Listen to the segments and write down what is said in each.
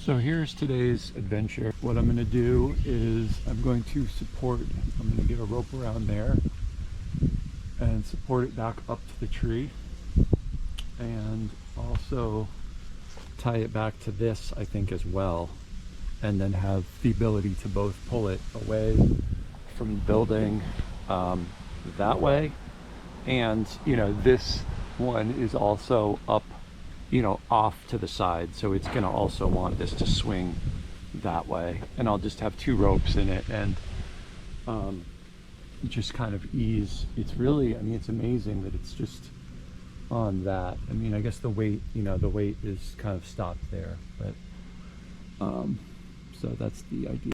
So here's today's adventure. What I'm going to do is I'm going to get a rope around there and support it back up to the tree, and also tie it back to this, I think, as well, and then have the ability to both pull it away from the building that way, and this one is also up off to the side, so it's going to also want this to swing that way, and I'll just have two ropes in it and just kind of ease. It's really, it's amazing that it's just on that. I guess the weight is kind of stopped there, but so that's the idea.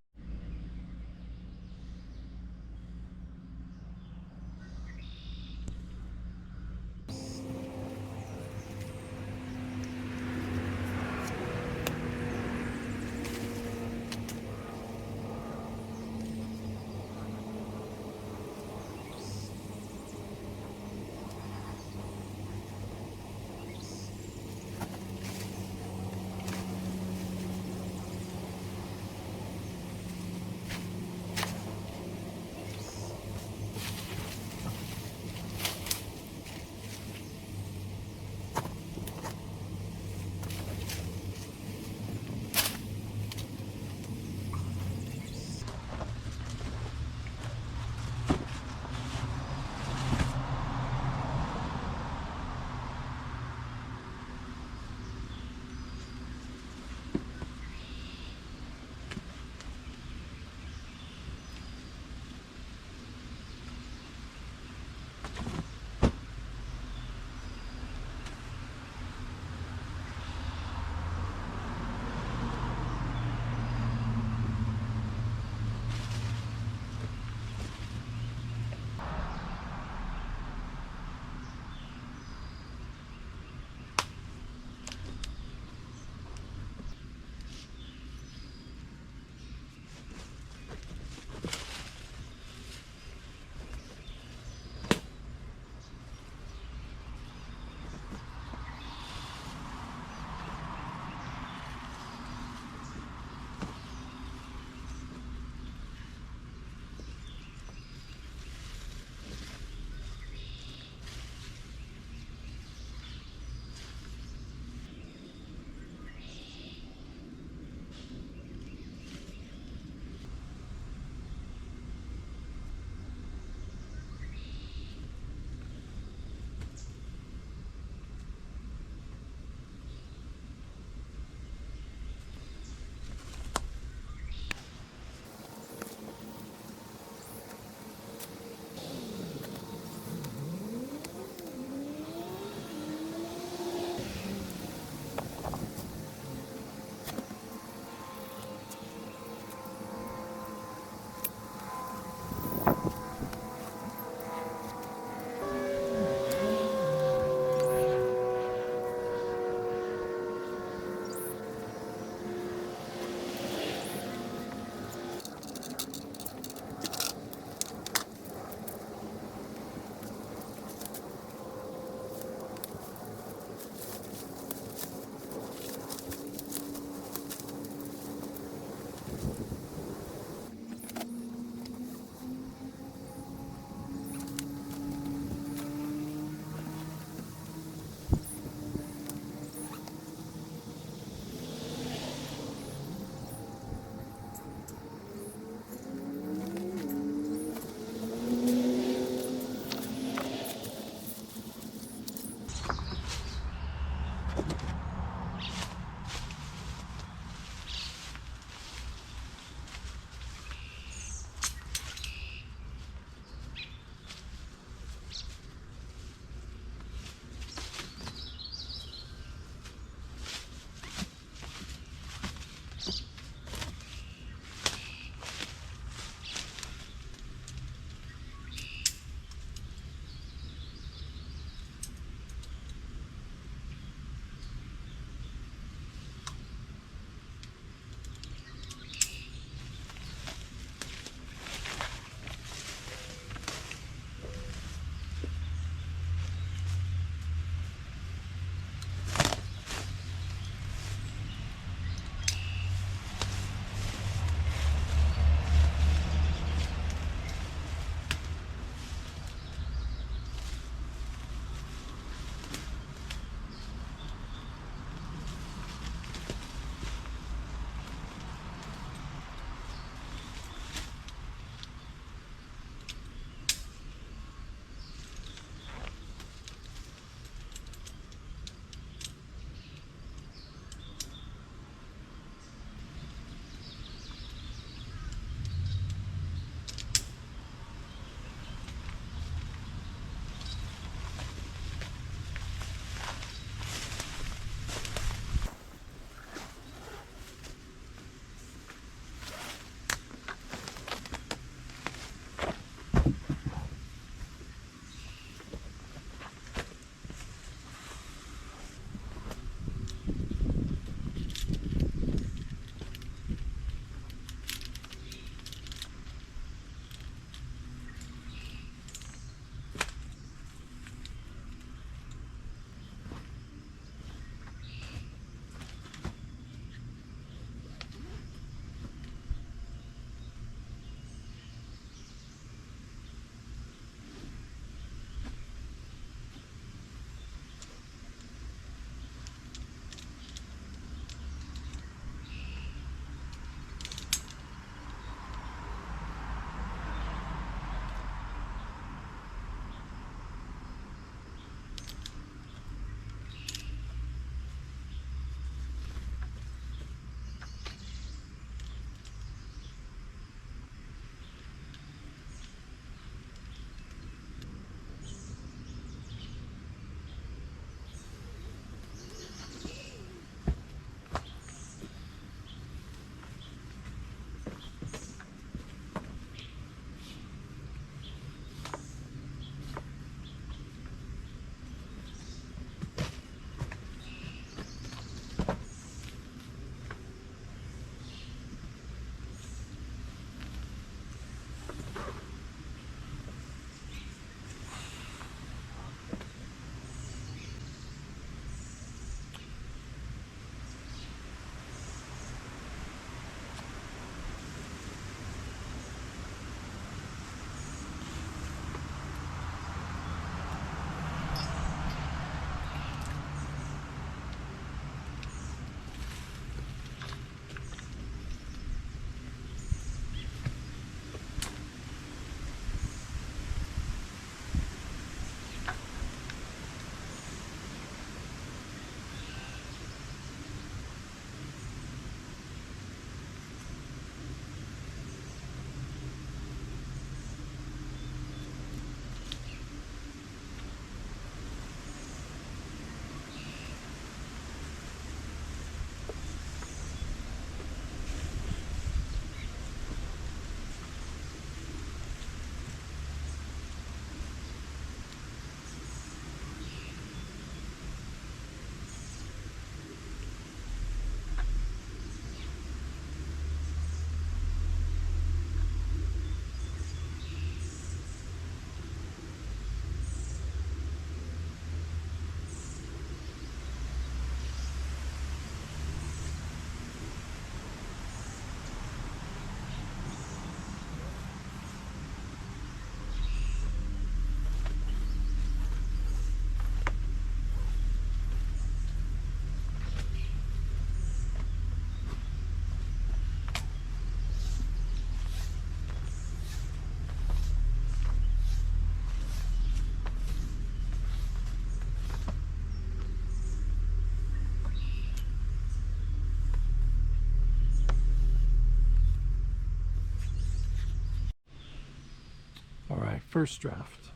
Okay, first draft.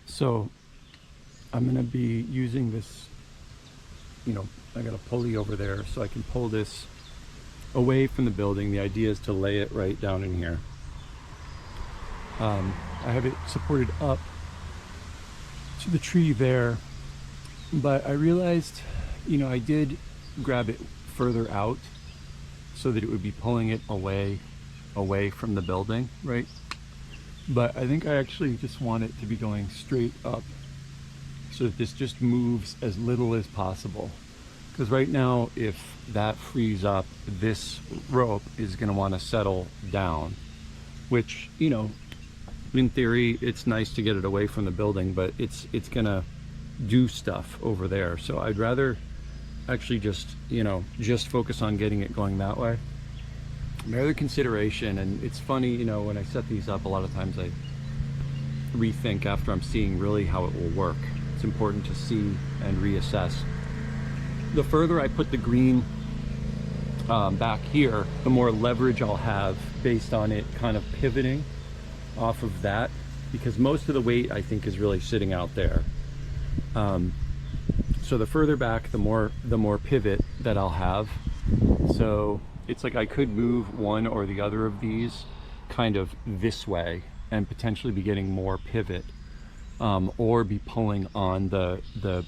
So I'm going to be using this, I got a pulley over there so I can pull this away from the building. The idea is to lay it right down in here. I have it supported up to the tree there, but I realized, I did grab it further out so that it would be pulling it away from the building, right? But I think I actually just want it to be going straight up so that this just moves as little as possible. Because right now, if that frees up, this rope is going to want to settle down, which, in theory, it's nice to get it away from the building, but it's going to do stuff over there. So I'd rather actually just focus on getting it going that way. My other consideration, and it's funny, when I set these up, a lot of times I rethink after I'm seeing really how it will work. It's important to see and reassess. The further I put the green back here, the more leverage I'll have based on it kind of pivoting off of that, because most of the weight I think is really sitting out there. So the further back, the more pivot that I'll have. So it's like I could move one or the other of these kind of this way and potentially be getting more pivot, or be pulling on the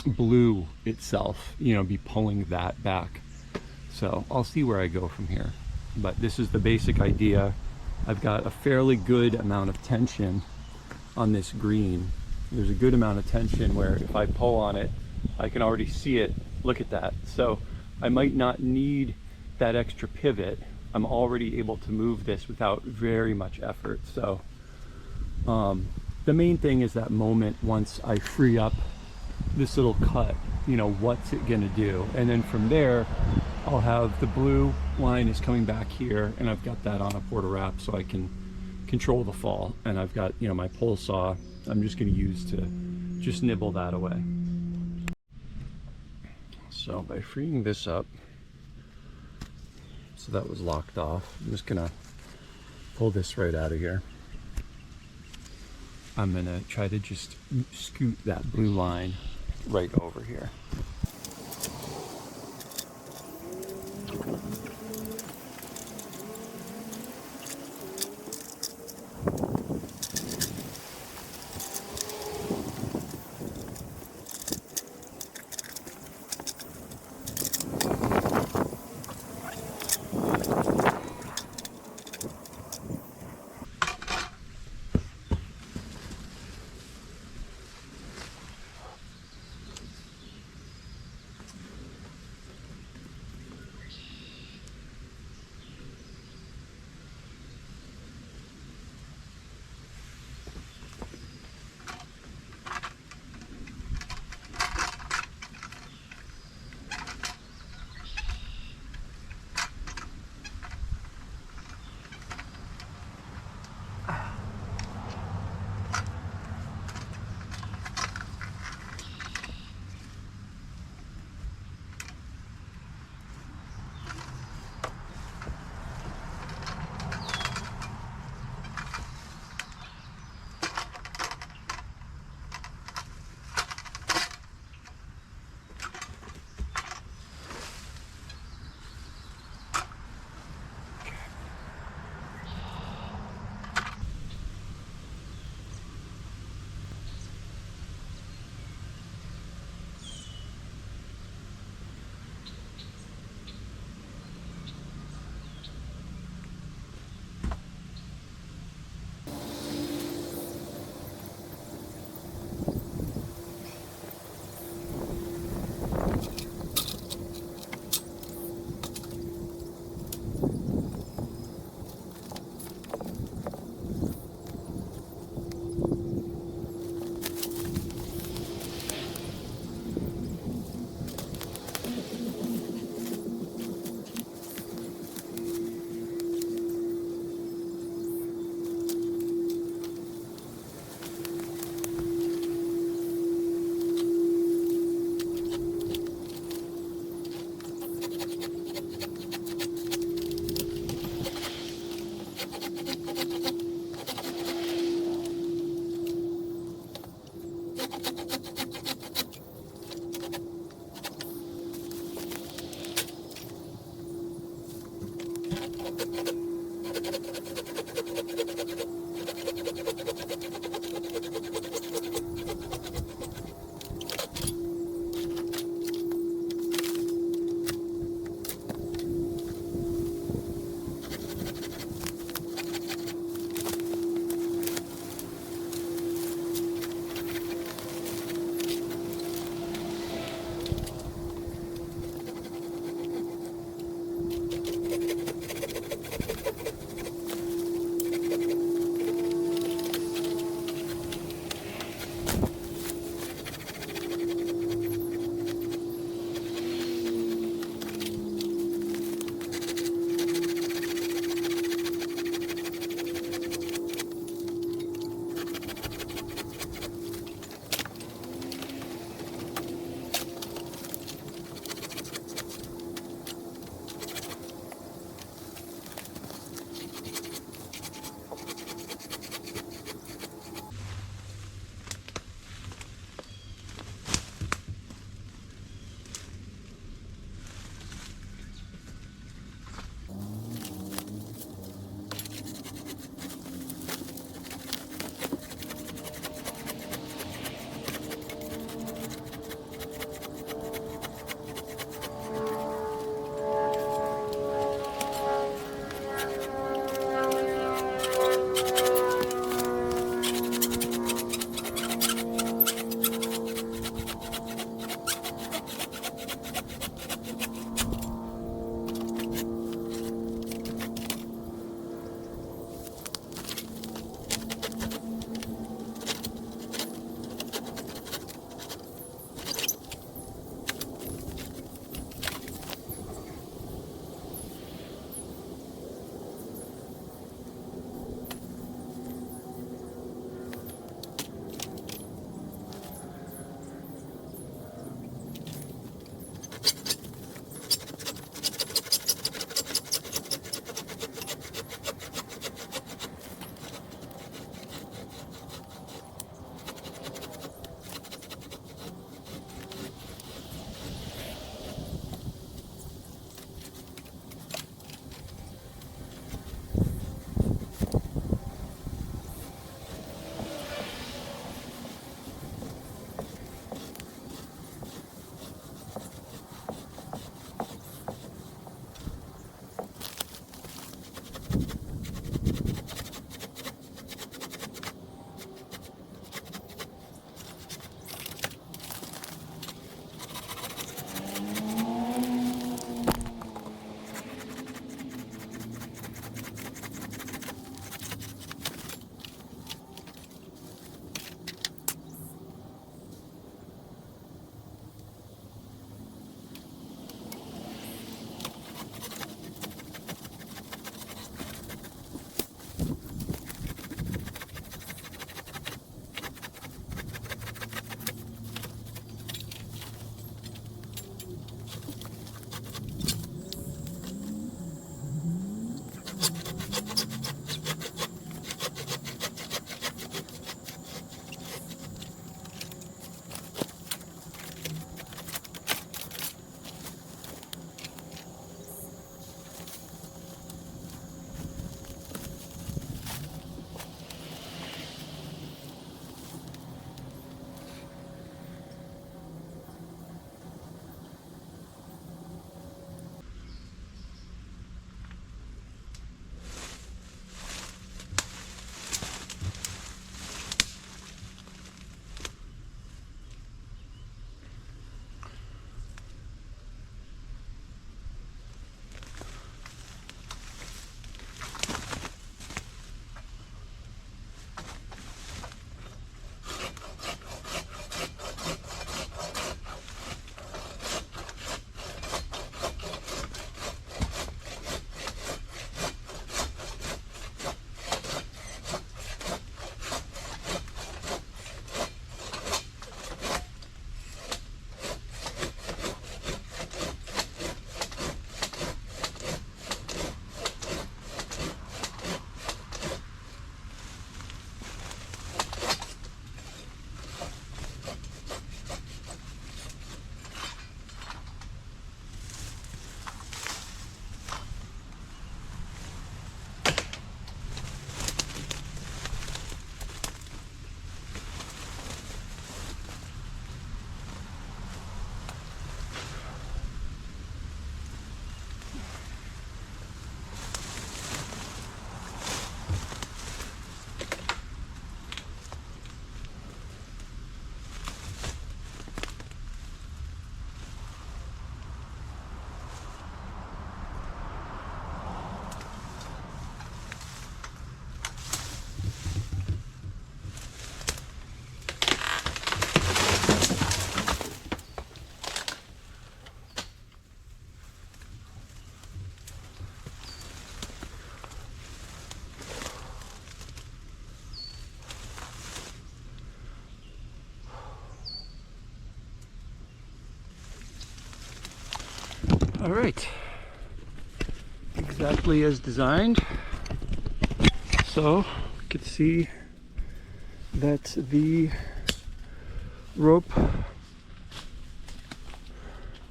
blue itself, be pulling that back. So I'll see where I go from here, but this is the basic idea. I've got a fairly good amount of tension on this green. There's a good amount of tension where if I pull on it, I can already see it. Look at that. So I might not need that extra pivot. I'm already able to move this without very much effort. So the main thing is that moment once I free up this little cut, what's it gonna do? And then from there, I'll have the blue line is coming back here, and I've got that on a porta wrap so I can control the fall. And I've got, my pole saw I'm just gonna use to just nibble that away. So by freeing this up, so that was locked off, I'm just gonna pull this right out of here. I'm gonna try to just scoot that blue line right over here. All right, exactly as designed. So you can see that the rope,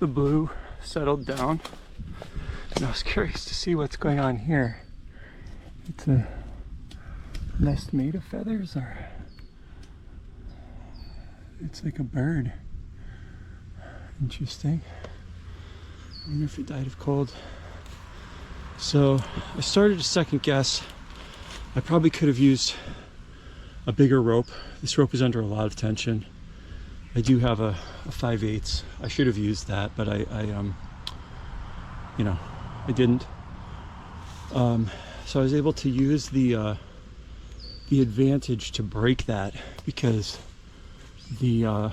the blue, settled down. And I was curious to see what's going on here. It's a nest made of feathers, or it's like a bird. Interesting. I wonder if it died of cold. So I started to second guess. I probably could have used a bigger rope. This rope is under a lot of tension. I do have a 5/8. I should have used that, but I didn't. So I was able to use the advantage to break that, because the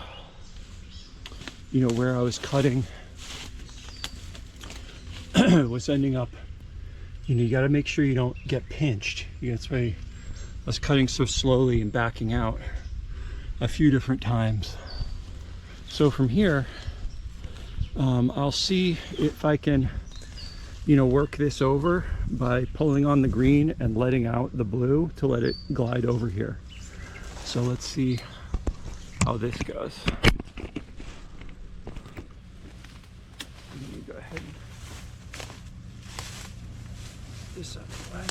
where I was cutting was ending up, you got to make sure you don't get pinched. That's why I was cutting so slowly and backing out a few different times. So from here, I'll see if I can work this over by pulling on the green and letting out the blue to let it glide over here. So let's see how this goes. Let me go ahead and put this out of the way.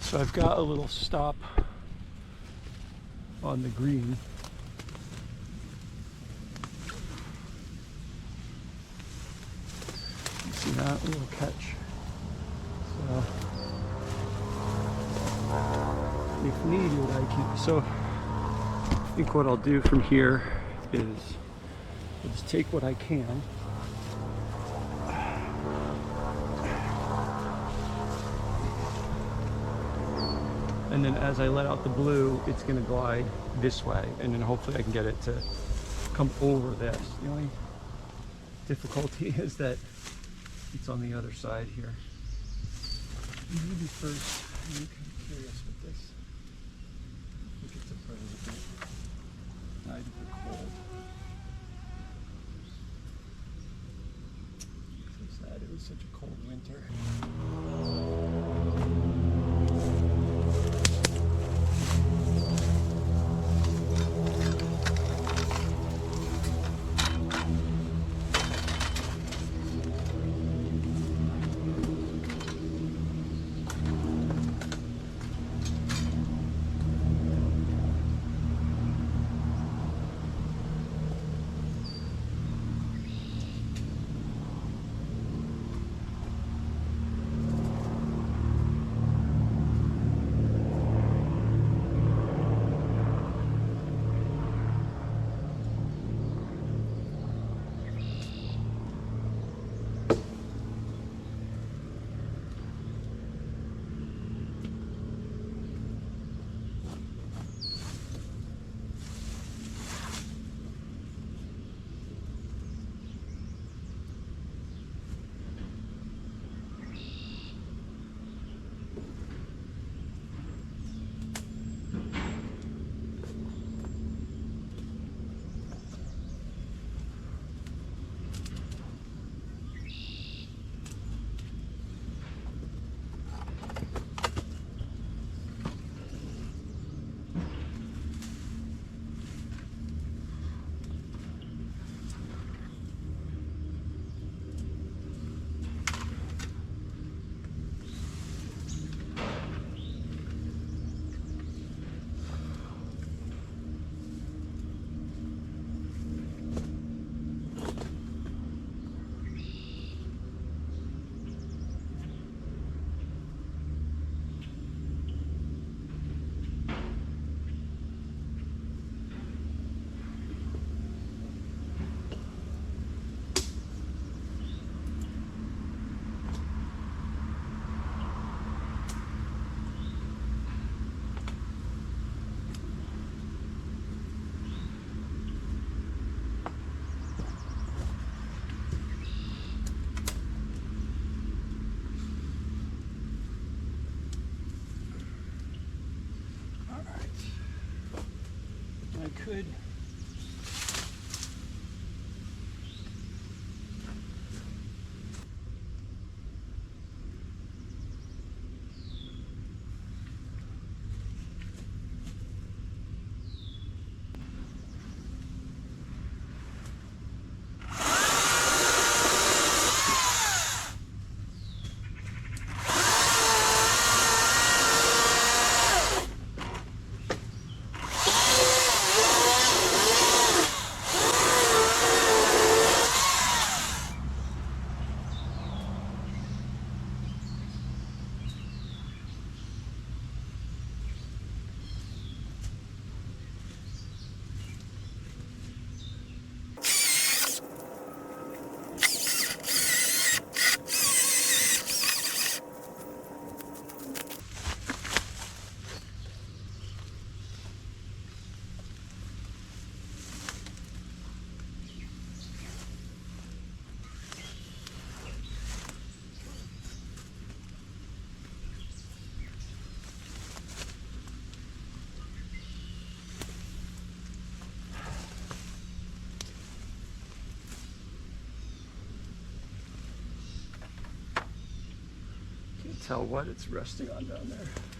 So I've got a little stop on the green. You see that little catch? So if needed, I can. So I think what I'll do from here is I'll just take what I can. And then as I let out the blue, it's going to glide this way, and then hopefully I can get it to come over this. The only difficulty is that it's on the other side here. Maybe first, I'm kind of curious with this. I think it's a pretty night of the cold. So sad it was such a cold winter. I could tell what it's resting on down there.